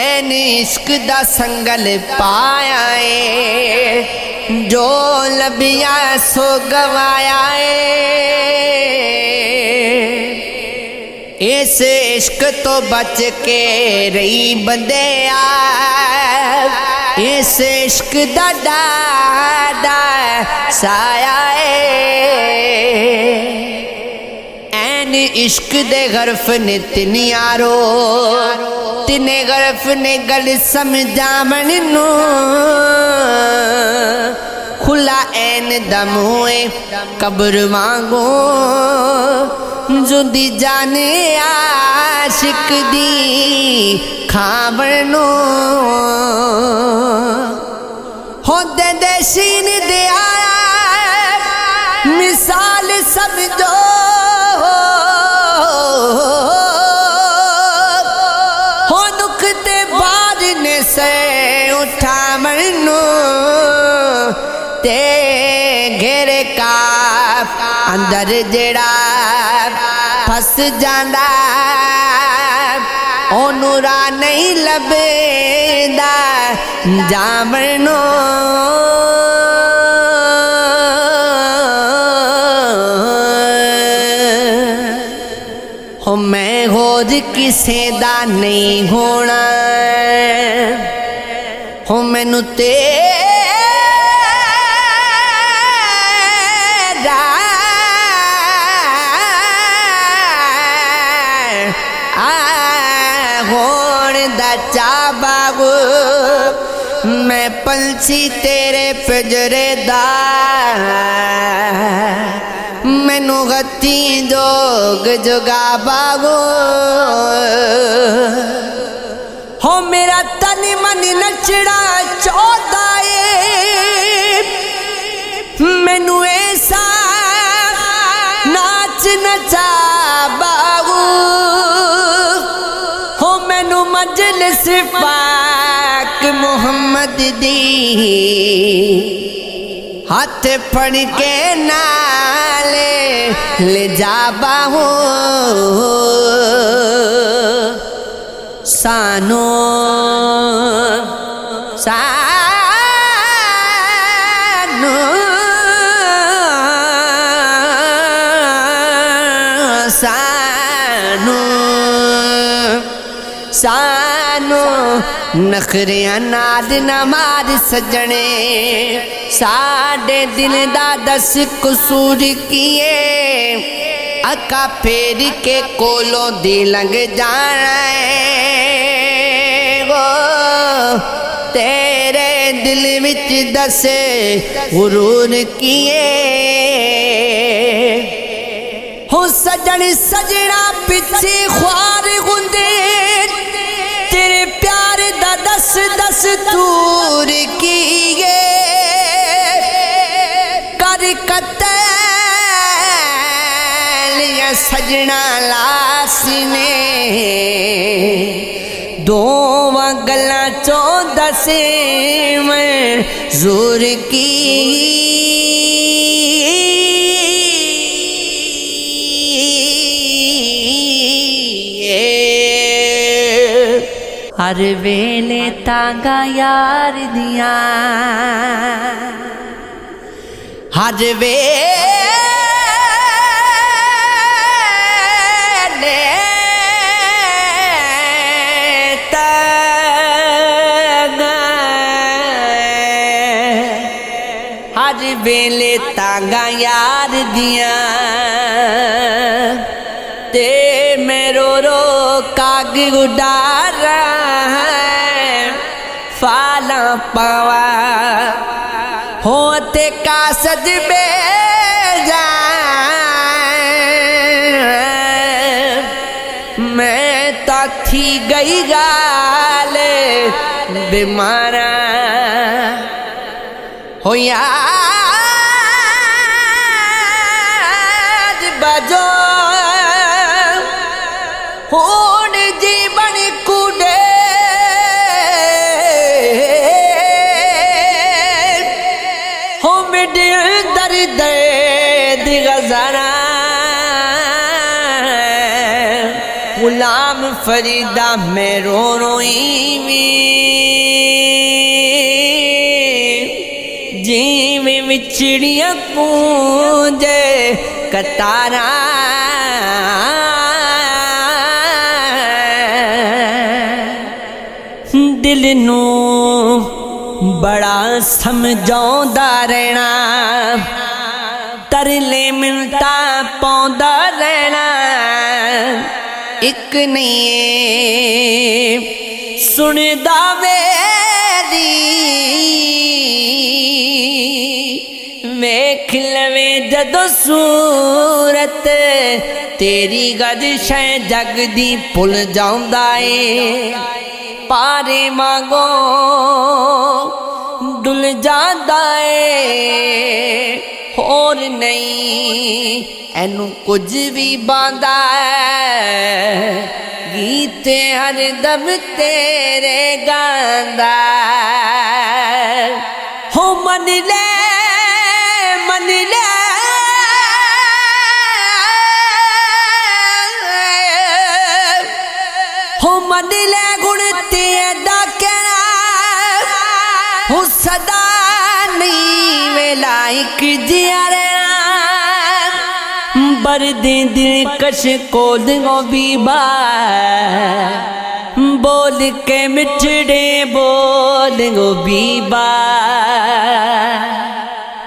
ऐन इश्क दा संगल पाया है, जो लबिया सो गवाया है। इस इश्क तो बच के रही बंदिया, इस इश्क दा डाडा साया है। ऐन इश्क दे गरफ ने तिन यारो, तिने गरफ ने गल समझा मनू। खुला ऐन दमुए कब्र वांगो, जुदी जाने आशिक दी खावनो। होदे दे सीन दे आया मिसाल समझो, हो नुकते बाद ने से उठा मनो। ते घेरे का अंदर जेड़ा फस जांदा, ओनू राह नहीं लभेंदा जावनो। हो मैं होर किसे दा नहीं होना, हो मैनू चाबागो। मैं पंछी तेरे पिंजरे दा, मैनू गत्ती जोग जुगा बागो। हो मेरा तन मन नचड़ा चौदा है, मैनू ऐसा नाच नचा बागो। हो मैनू मजलिस पाक मुहम्मद दी, हाथ फड़ के नाले ले जाबा हो। सानो सानो सानो सानो नखरिया नाद नमाज सजने, साडे दिल दा दस कसूर किए। अका फेर के कोलों दी लंघ जाना है वो, तेरे दिल विच दसे गुरूर किए। हो सजन सजना पिछे ख्वार गुंदे, तेरे प्यार दा दस दस तूर किए। कर कतल या सजना लाश ने, दोवां गल्लां चों दसे मैं जोर की। हर वेले तांगा यार दिया, हर वेले तांगा, हर वेले तांगा यार दिया। ते मेरो रो काग उडारा फाला पावा, होते का सज बेजा। मैं तो थी गई गाले बीमारा हो याद बजो। होन जीवन कुडे हो मिटे दर्द दिगज़रा। गुलाम फरीदा मैं रो रोई विछड़ियां गूंजे कतारा दिल नू बड़ा समझाउंदा रहना तरले मिलता पाउंदा रहना एक नहीं सुनदा मेरी वेख लवे जदों सूरत तेरी गज शै जग दी भुल जाउंदा ए पारे मांगो डुल जांदा ए होर नहीं एनू कुछ भी बांदा गीत हर दम तेरे गांदा हो मन ले हो मन ले गुण तेरा कहना हो सदा नहीं वेला एक जिया बरदे दिल कश को दिगो बीबा बोल के मिठड़े बोल गो बीबा